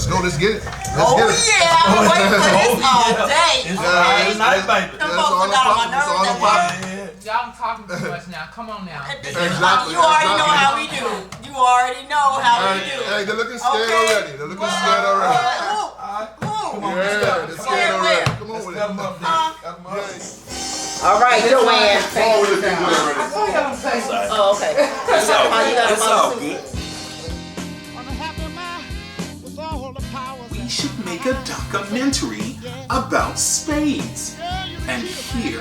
Let's go. Let's get it. Let's get it. Yeah, I've been waiting for this all day. It's nice, baby. Them folks got on my nerves. Y'all talking too much now. Come on now. Exactly. You already know how we do. You already know how we do. Hey, they're looking scared already. They're looking scared already. Come on, they're scared already. Come on with it. All right, Joanne. Oh, we're looking good already. Oh, okay. It's all good. We should make a documentary about spades. And here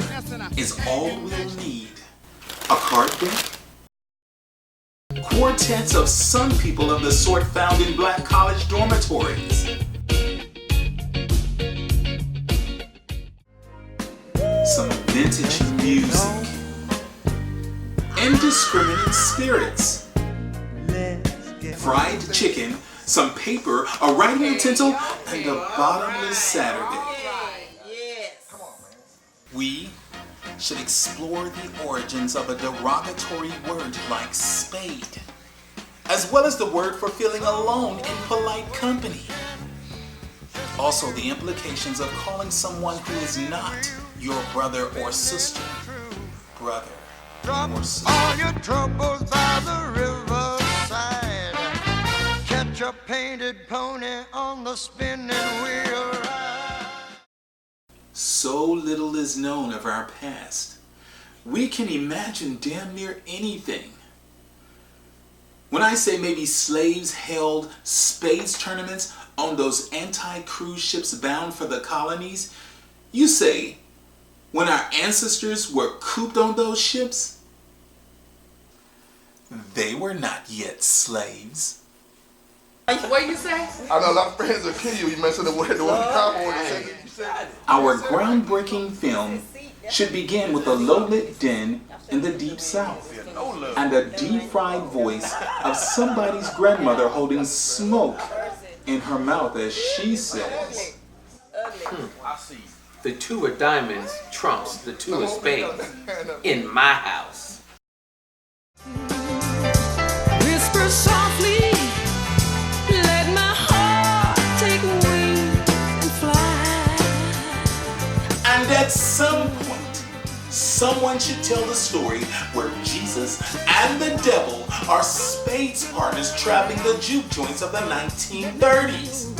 is all we'll need. A card deck, quartets of sun people of the sort found in black college dormitories, some vintage music, indiscriminate spirits, fried chicken, some paper, a writing utensil, and a bottomless Saturday. We should explore the origins of a derogatory word like spade, as well as the word for feeling alone in polite company. Also, the implications of calling someone who is not your brother or sister, brother or sister. All your troubles by the riverside. Catch a painted pony on the spinning wheel ride. So little is known of our past. We can imagine damn near anything. When I say maybe slaves held spades tournaments on those anti-cruise ships bound for the colonies, you say, when our ancestors were cooped on those ships, they were not yet slaves. What you say? I know a lot of friends will kill you. You mentioned the word cowboy. Our groundbreaking film should begin with a low-lit den in the Deep South and a deep-fried voice of somebody's grandmother holding smoke in her mouth as she says, The two of diamonds trumps the two of spades in my house. Whisper softly, let my heart take wings and fly. and at some point, someone should tell the story where Jesus and the devil are spades partners traveling the juke joints of the 1930s.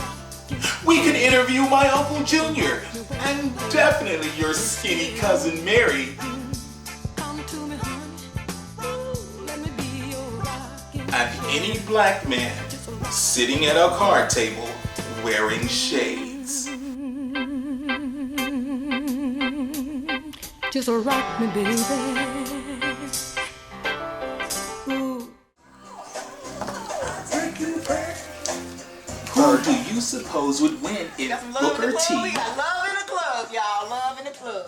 We can interview my Uncle Junior, and definitely your skinny cousin Mary, Come to me, honey. Ooh, let me be your rock. and any black man sitting at a card table wearing shades. Just rock me, baby. Ooh. Who do you suppose would win if Booker T Love in the club, y'all. Love in the club.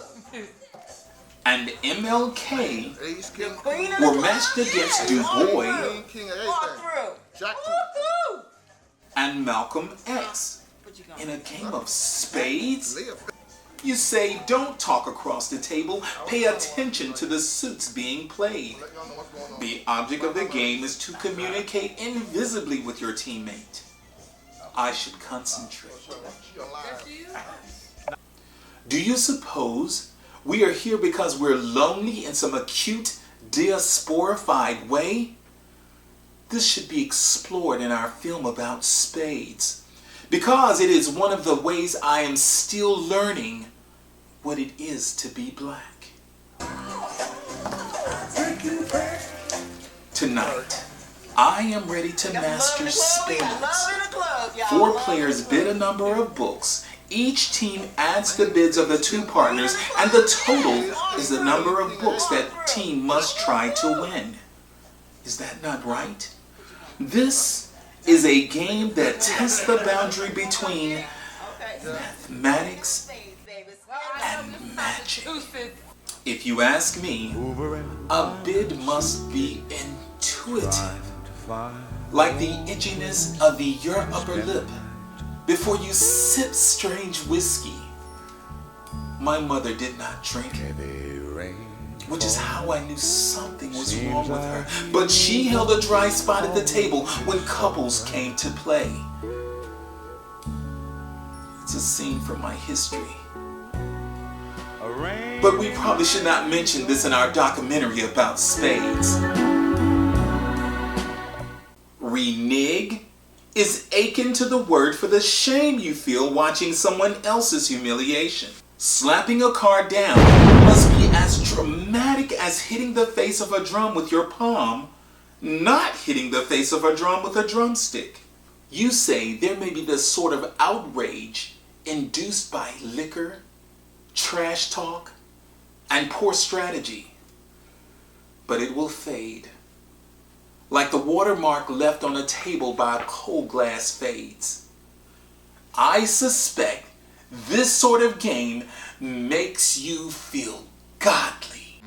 and MLK The queen of the were club. matched against Du Walk Bois through. Walk through. Jack Walk through. and Malcolm X in a game of spades? You say, don't talk across the table, pay attention to the suits being played. The object of the game is to communicate invisibly with your teammate. I should concentrate. Do you suppose we are here because we're lonely in some acute, diasporified way? This should be explored in our film about spades, because it is one of the ways I am still learning what it is to be black. Tonight, I am ready to master spades. 4 players bid a number of books. Each team adds the bids of the 2 partners, and the total is the number of books that team must try to win. Is that not right? This is a game that tests the boundary between mathematics and magic. If you ask me, a bid must be intuitive, like the itchiness of your upper lip before you sip strange whiskey. My mother did not drink it, which is how I knew something was wrong with her. But she held a dry spot at the table when couples came to play. a scene from my history. But we probably should not mention this in our documentary about spades. Renege is akin to the word for the shame you feel watching someone else's humiliation. Slapping a card down must be as traumatic as hitting the face of a drum with your palm, not hitting the face of a drum with a drumstick. You say there may be this sort of outrage induced by liquor, trash talk, and poor strategy, but it will fade. Like the watermark left on a table by a cold glass fades. I suspect this sort of game makes you feel godly.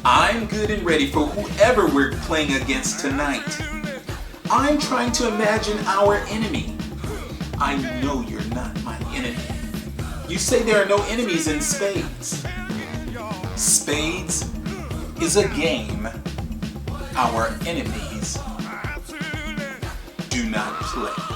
I'm good and ready for whoever we're playing against tonight. I'm trying to imagine our enemy. I know you're not my enemy. You say there are no enemies in Spades. Spades is a game our enemies do not play.